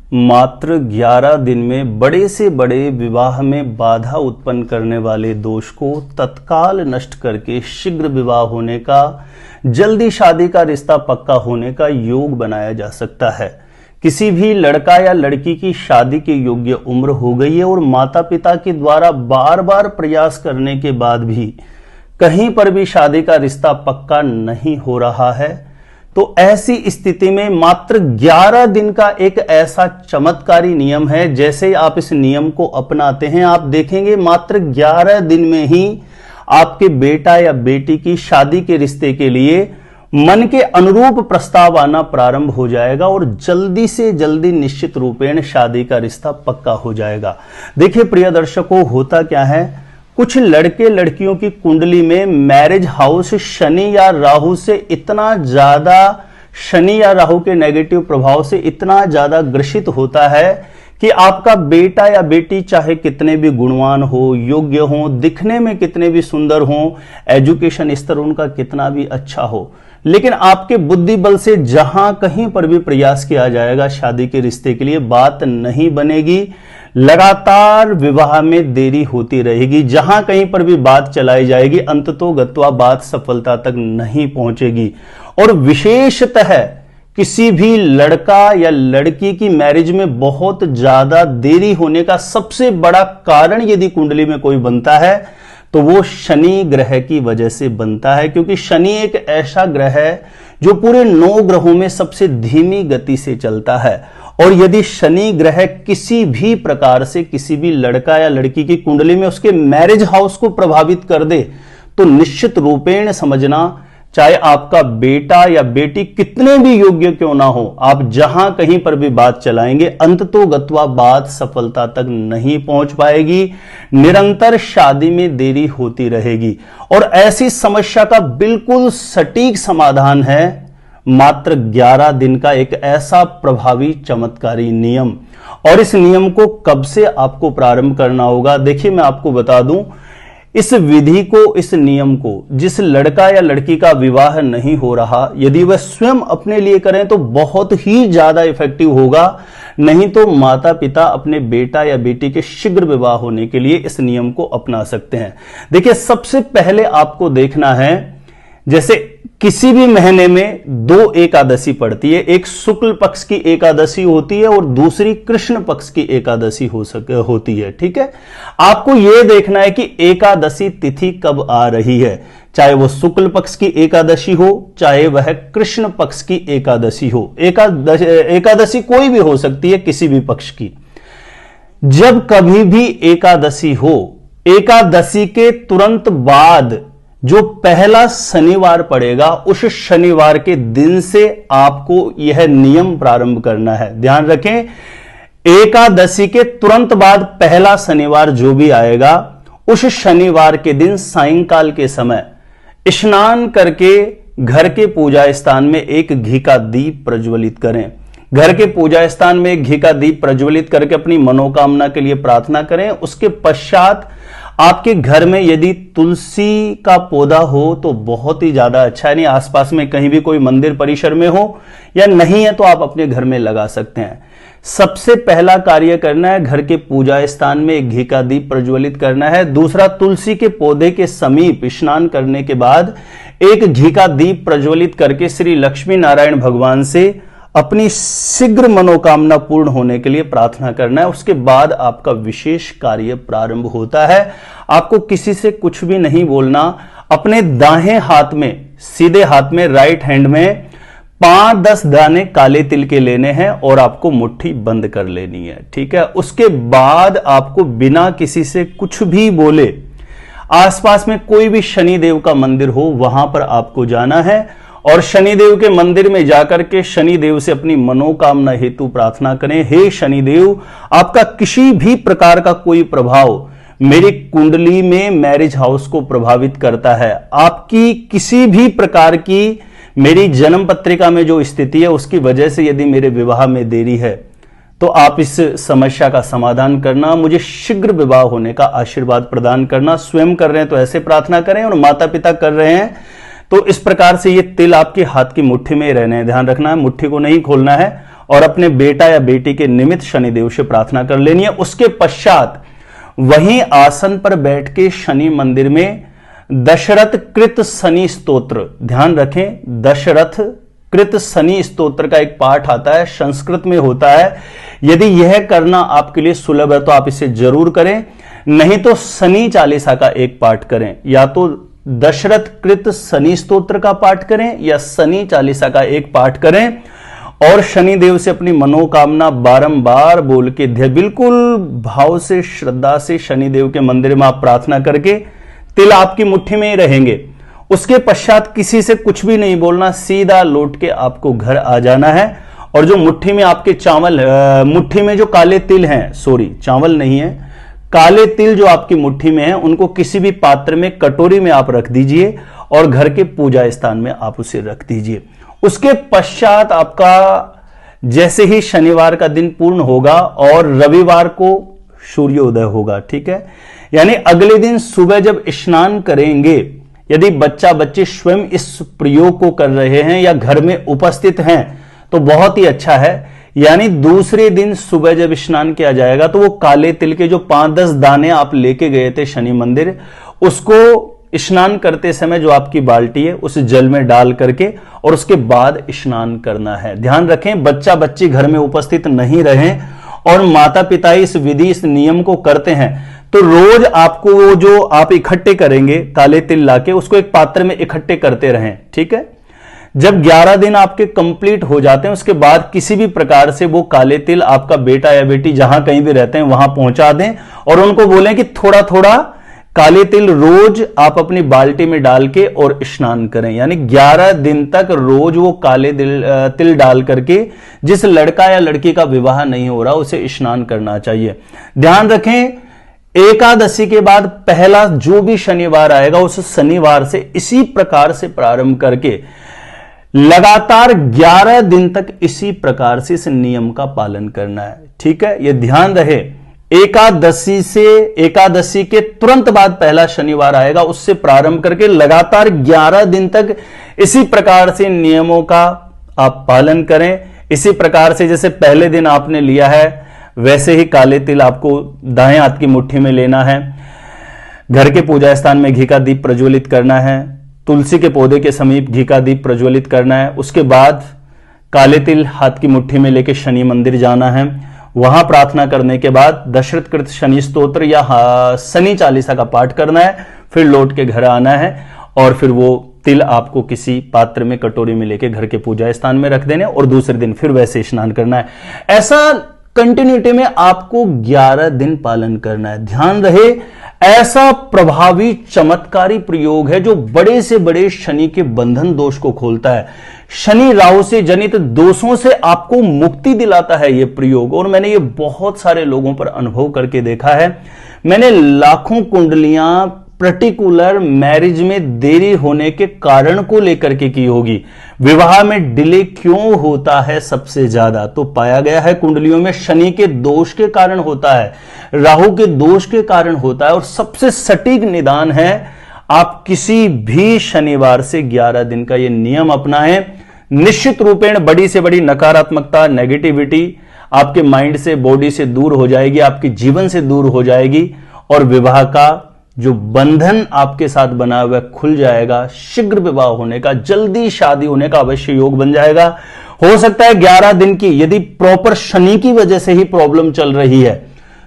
मात्र 11 दिन में बड़े से बड़े विवाह में बाधा उत्पन्न करने वाले दोष को तत्काल नष्ट करके शीघ्र विवाह होने का, जल्दी शादी का रिश्ता पक्का होने का योग बनाया जा सकता है। किसी भी लड़का या लड़की की शादी के योग्य उम्र हो गई है और माता पिता के द्वारा बार बार प्रयास करने के बाद भी कहीं पर भी शादी का रिश्ता पक्का नहीं हो रहा है, तो ऐसी स्थिति में मात्र 11 दिन का एक ऐसा चमत्कारी नियम है। जैसे आप इस नियम को अपनाते हैं, आप देखेंगे मात्र 11 दिन में ही आपके बेटा या बेटी की शादी के रिश्ते के लिए मन के अनुरूप प्रस्ताव आना प्रारंभ हो जाएगा और जल्दी से जल्दी निश्चित रूपेण शादी का रिश्ता पक्का हो जाएगा। देखिए प्रिय दर्शकों, होता क्या है, कुछ लड़के लड़कियों की कुंडली में मैरिज हाउस शनि या राहु से इतना ज्यादा, शनि या राहु के नेगेटिव प्रभाव से इतना ज्यादा ग्रसित होता है कि आपका बेटा या बेटी चाहे कितने भी गुणवान हो, योग्य हो, दिखने में कितने भी सुंदर हो, एजुकेशन स्तर उनका कितना भी अच्छा हो, लेकिन आपके बुद्धि बल से जहां कहीं पर भी प्रयास किया जाएगा शादी के रिश्ते के लिए, बात नहीं बनेगी। लगातार विवाह में देरी होती रहेगी। जहां कहीं पर भी बात चलाई जाएगी, अंततोगत्वा बात सफलता तक नहीं पहुंचेगी। और विशेषतः किसी भी लड़का या लड़की की मैरिज में बहुत ज्यादा देरी होने का सबसे बड़ा कारण यदि कुंडली में कोई बनता है तो वो शनि ग्रह की वजह से बनता है, क्योंकि शनि एक ऐसा ग्रह है जो पूरे 9 ग्रहों में सबसे धीमी गति से चलता है। और यदि शनि ग्रह किसी भी प्रकार से किसी भी लड़का या लड़की की कुंडली में उसके मैरिज हाउस को प्रभावित कर दे तो निश्चित रूपेण समझना, चाहे आपका बेटा या बेटी कितने भी योग्य क्यों ना हो, आप जहां कहीं पर भी बात चलाएंगे अंततोगत्वा बात सफलता तक नहीं पहुंच पाएगी। निरंतर शादी में देरी होती रहेगी। और ऐसी समस्या का बिल्कुल सटीक समाधान है मात्र 11 दिन का एक ऐसा प्रभावी चमत्कारी नियम। और इस नियम को कब से आपको प्रारंभ करना होगा, देखिए मैं आपको बता दूं, इस विधि को, इस नियम को जिस लड़का या लड़की का विवाह नहीं हो रहा, यदि वह स्वयं अपने लिए करें तो बहुत ही ज्यादा इफेक्टिव होगा। नहीं तो माता पिता अपने बेटा या बेटी के शीघ्र विवाह होने के लिए इस नियम को अपना सकते हैं। देखिए सबसे पहले आपको देखना है, जैसे किसी भी महीने में 2 एकादशी पड़ती है, एक शुक्ल पक्ष की एकादशी होती है और दूसरी कृष्ण पक्ष की एकादशी होती है। ठीक है, आपको यह देखना है कि एकादशी तिथि कब आ रही है, चाहे वो शुक्ल पक्ष की एकादशी हो, चाहे वह कृष्ण पक्ष की एकादशी हो। एकादशी कोई भी हो सकती है, किसी भी पक्ष की। जब कभी भी एकादशी हो, एकादशी के तुरंत बाद जो पहला शनिवार पड़ेगा, उस शनिवार के दिन से आपको यह नियम प्रारंभ करना है। ध्यान रखें, एकादशी के तुरंत बाद पहला शनिवार जो भी आएगा, उस शनिवार के दिन सायंकाल के समय स्नान करके घर के पूजा स्थान में एक घी का दीप प्रज्वलित करें। घर के पूजा स्थान में एक घी का दीप प्रज्वलित करके अपनी मनोकामना के लिए प्रार्थना करें। उसके पश्चात आपके घर में यदि तुलसी का पौधा हो तो बहुत ही ज्यादा अच्छा है, नहीं आसपास में कहीं भी कोई मंदिर परिसर में हो या नहीं है तो आप अपने घर में लगा सकते हैं। सबसे पहला कार्य करना है, घर के पूजा स्थान में एक घी का दीप प्रज्वलित करना है। दूसरा, तुलसी के पौधे के समीप स्नान करने के बाद एक घी का दीप प्रज्वलित करके श्री लक्ष्मी नारायण भगवान से अपनी शीघ्र मनोकामना पूर्ण होने के लिए प्रार्थना करना है। उसके बाद आपका विशेष कार्य प्रारंभ होता है। आपको किसी से कुछ भी नहीं बोलना। अपने दाहिने हाथ में, सीधे हाथ में, राइट हैंड में 5-10 दाने काले तिल के लेने हैं और आपको मुट्ठी बंद कर लेनी है। ठीक है, उसके बाद आपको बिना किसी से कुछ भी बोले आसपास में कोई भी शनिदेव का मंदिर हो वहां पर आपको जाना है और शनिदेव के मंदिर में जाकर के शनिदेव से अपनी मनोकामना हेतु प्रार्थना करें। हे शनिदेव, आपका किसी भी प्रकार का कोई प्रभाव मेरी कुंडली में मैरिज हाउस को प्रभावित करता है, आपकी किसी भी प्रकार की मेरी जन्म पत्रिका में जो स्थिति है उसकी वजह से यदि मेरे विवाह में देरी है तो आप इस समस्या का समाधान करना, मुझे शीघ्र विवाह होने का आशीर्वाद प्रदान करना। स्वयं कर रहे हैं तो ऐसे प्रार्थना करें और माता पिता कर रहे हैं तो इस प्रकार से ये तिल आपके हाथ की मुट्ठी में रहने, ध्यान रखना है, मुट्ठी को नहीं खोलना है। और अपने बेटा या बेटी के निमित्त शनिदेव से प्रार्थना कर लेनी है। उसके पश्चात वहीं आसन पर बैठ के शनि मंदिर में दशरथ कृत शनि स्तोत्र, ध्यान रखें, दशरथ कृत शनि स्तोत्र का एक पाठ आता है, संस्कृत में होता है। यदि यह करना आपके लिए सुलभ है तो आप इसे जरूर करें, नहीं तो शनि चालीसा का एक पाठ करें। या तो दशरथ कृत शनि स्तोत्र का पाठ करें या शनि चालीसा का एक पाठ करें और शनिदेव से अपनी मनोकामना बारंबार बोल के बिल्कुल भाव से, श्रद्धा से शनिदेव के मंदिर में आप प्रार्थना करके तिल आपकी मुट्ठी में ही रहेंगे। उसके पश्चात किसी से कुछ भी नहीं बोलना, सीधा लौट के आपको घर आ जाना है और जो मुट्ठी में आपके मुट्ठी में जो काले तिल हैं, सॉरी चावल नहीं है, काले तिल जो आपकी मुट्ठी में है उनको किसी भी पात्र में, कटोरी में आप रख दीजिए और घर के पूजा स्थान में आप उसे रख दीजिए। उसके पश्चात आपका जैसे ही शनिवार का दिन पूर्ण होगा और रविवार को सूर्योदय होगा, ठीक है, यानी अगले दिन सुबह जब स्नान करेंगे, यदि बच्चा बच्चे स्वयं इस प्रयोग को कर रहे हैं या घर में उपस्थित हैं तो बहुत ही अच्छा है। यानी दूसरे दिन सुबह जब स्नान किया जाएगा तो वो काले तिल के जो 5-10 दाने आप लेके गए थे शनि मंदिर, उसको स्नान करते समय जो आपकी बाल्टी है उस जल में डाल करके और उसके बाद स्नान करना है। ध्यान रखें, बच्चा बच्ची घर में उपस्थित नहीं रहें और माता पिता इस विधि, इस नियम को करते हैं तो रोज आपको वो जो आप इकट्ठे करेंगे काले तिल लाके उसको एक पात्र में इकट्ठे करते रहें, ठीक है। जब 11 दिन आपके कंप्लीट हो जाते हैं उसके बाद किसी भी प्रकार से वो काले तिल आपका बेटा या बेटी जहां कहीं भी रहते हैं वहां पहुंचा दें और उनको बोलें कि थोड़ा थोड़ा काले तिल रोज आप अपनी बाल्टी में डाल के और स्नान करें। यानी 11 दिन तक रोज वो काले तिल डाल करके जिस लड़का या लड़की का विवाह नहीं हो रहा उसे स्नान करना चाहिए। ध्यान रखें, एकादशी के बाद पहला जो भी शनिवार आएगा उस शनिवार से इसी प्रकार से प्रारंभ करके लगातार 11 दिन तक इसी प्रकार से इस नियम का पालन करना है, ठीक है। यह ध्यान रहे, एकादशी के तुरंत बाद पहला शनिवार आएगा उससे प्रारंभ करके लगातार 11 दिन तक इसी प्रकार से नियमों का आप पालन करें। इसी प्रकार से जैसे पहले दिन आपने लिया है वैसे ही काले तिल आपको दाएं हाथ की मुट्ठी में लेना है, घर के पूजा स्थान में घी का दीप प्रज्वलित करना है, तुलसी के पौधे के समीप घी का दीप प्रज्वलित करना है। उसके बाद काले तिल हाथ की मुट्ठी में लेकर शनि मंदिर जाना है। वहां प्रार्थना करने के बाद दशरथ कृत शनि स्तोत्र या शनि चालीसा का पाठ करना है, फिर लौट के घर आना है और फिर वो तिल आपको किसी पात्र में, कटोरी में लेके घर के पूजा स्थान में रख देने और दूसरे दिन फिर वैसे स्नान करना है। ऐसा कंटिन्यूटी में आपको 11 दिन पालन करना है। ध्यान रहे, ऐसा प्रभावी चमत्कारी प्रयोग है जो बड़े से बड़े शनि के बंधन दोष को खोलता है। शनि राहु से जनित दोषों से आपको मुक्ति दिलाता है यह प्रयोग, और मैंने ये बहुत सारे लोगों पर अनुभव करके देखा है। मैंने लाखों कुंडलियां पर्टिकुलर मैरिज में देरी होने के कारण को लेकर के की होगी। विवाह में डिले क्यों होता है सबसे ज्यादा, तो पाया गया है कुंडलियों में शनि के दोष के कारण होता है, राहु के दोष के कारण होता है। और सबसे सटीक निदान है, आप किसी भी शनिवार से 11 दिन का यह नियम अपनाएं, निश्चित रूपेण बड़ी से बड़ी नकारात्मकता, नेगेटिविटी आपके माइंड से, बॉडी से दूर हो जाएगी, आपके जीवन से दूर हो जाएगी और विवाह का जो बंधन आपके साथ बना हुआ खुल जाएगा। शीघ्र विवाह होने का, जल्दी शादी होने का अवश्य योग बन जाएगा। हो सकता है 11 दिन की, यदि प्रॉपर शनि की वजह से ही प्रॉब्लम चल रही है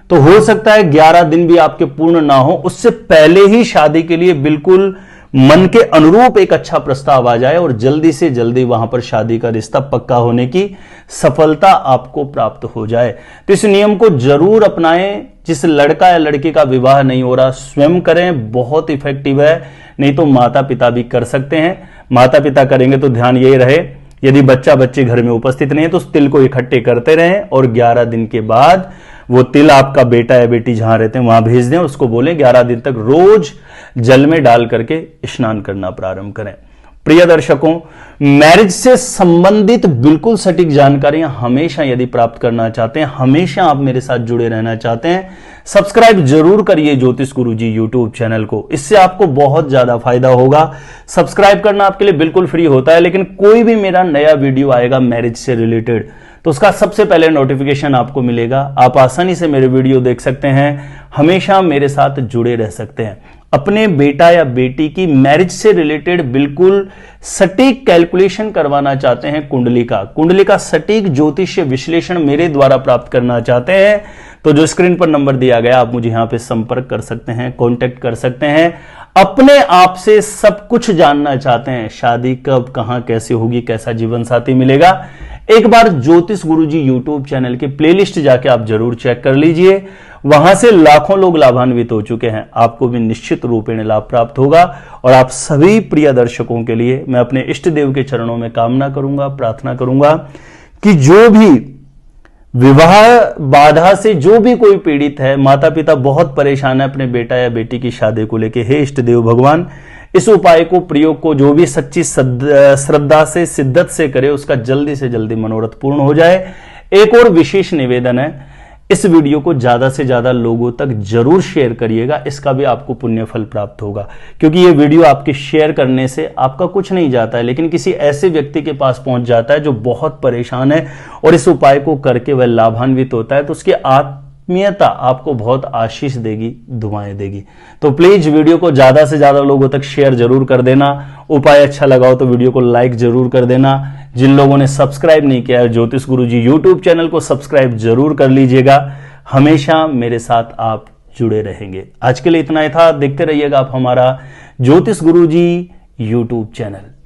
तो हो सकता है 11 दिन भी आपके पूर्ण ना हो, उससे पहले ही शादी के लिए बिल्कुल मन के अनुरूप एक अच्छा प्रस्ताव आ जाए और जल्दी से जल्दी वहां पर शादी का रिश्ता पक्का होने की सफलता आपको प्राप्त हो जाए। तो इस नियम को जरूर अपनाएं। जिस लड़का या लड़की का विवाह नहीं हो रहा स्वयं करें, बहुत इफेक्टिव है। नहीं तो माता पिता भी कर सकते हैं। माता पिता करेंगे तो ध्यान यही रहे, यदि बच्चा बच्चे घर में उपस्थित नहीं है तो उस तिल को इकट्ठे करते रहें और 11 दिन के बाद वो तिल आपका बेटा या बेटी जहां रहते हैं वहां भेज दें। उसको बोलें 11 दिन तक रोज जल में डाल करके स्नान करना प्रारंभ करें। प्रिय दर्शकों, मैरिज से संबंधित बिल्कुल सटीक जानकारियां हमेशा यदि प्राप्त करना चाहते हैं, हमेशा आप मेरे साथ जुड़े रहना चाहते हैं, सब्सक्राइब जरूर करिए ज्योतिष गुरुजी यूट्यूब चैनल को। इससे आपको बहुत ज्यादा फायदा होगा। सब्सक्राइब करना आपके लिए बिल्कुल फ्री होता है, लेकिन कोई भी मेरा नया वीडियो आएगा मैरिज से रिलेटेड तो उसका सबसे पहले नोटिफिकेशन आपको मिलेगा। आप आसानी से मेरे वीडियो देख सकते हैं, हमेशा मेरे साथ जुड़े रह सकते हैं। अपने बेटा या बेटी की मैरिज से रिलेटेड बिल्कुल सटीक कैलकुलेशन करवाना चाहते हैं, कुंडली का सटीक ज्योतिषीय विश्लेषण मेरे द्वारा प्राप्त करना चाहते हैं, तो जो स्क्रीन पर नंबर दिया गया आप मुझे यहां पे संपर्क कर सकते हैं, कांटेक्ट कर सकते हैं। अपने आप से सब कुछ जानना चाहते हैं, शादी कब, कहां, कैसे होगी, कैसा जीवन साथी मिलेगा, एक बार ज्योतिष गुरुजी यूट्यूब चैनल के प्लेलिस्ट जाके आप जरूर चेक कर लीजिए। वहां से लाखों लोग लाभान्वित हो चुके हैं, आपको भी निश्चित रूपेण लाभ प्राप्त होगा। और आप सभी प्रिय दर्शकों के लिए मैं अपने इष्ट देव के चरणों में कामना करूंगा, प्रार्थना करूंगा कि जो भी विवाह बाधा से जो भी कोई पीड़ित है, माता पिता बहुत परेशान है अपने बेटा या बेटी की शादी को लेके, हे इष्ट देव भगवान, इस उपाय को, प्रयोग को जो भी सच्ची श्रद्धा से, शिद्दत से करे, उसका जल्दी से जल्दी मनोरथ पूर्ण हो जाए। एक और विशेष निवेदन है, इस वीडियो को ज्यादा से ज्यादा लोगों तक जरूर शेयर करिएगा, इसका भी आपको पुण्य फल प्राप्त होगा। क्योंकि ये वीडियो आपके शेयर करने से आपका कुछ नहीं जाता है, लेकिन किसी ऐसे व्यक्ति के पास पहुंच जाता है जो बहुत परेशान है और इस उपाय को करके वह लाभान्वित होता है, तो उसकी आत्मीयता आपको बहुत आशीष देगी, दुआएं देगी। तो प्लीज वीडियो को ज्यादा से ज्यादा लोगों तक शेयर जरूर कर देना। उपाय अच्छा लगा हो तो वीडियो को लाइक जरूर कर देना। जिन लोगों ने सब्सक्राइब नहीं किया है ज्योतिष गुरुजी यूट्यूब चैनल को सब्सक्राइब जरूर कर लीजिएगा। हमेशा मेरे साथ आप जुड़े रहेंगे। आज के लिए इतना ही था। देखते रहिएगा आप हमारा ज्योतिष गुरुजी यूट्यूब चैनल।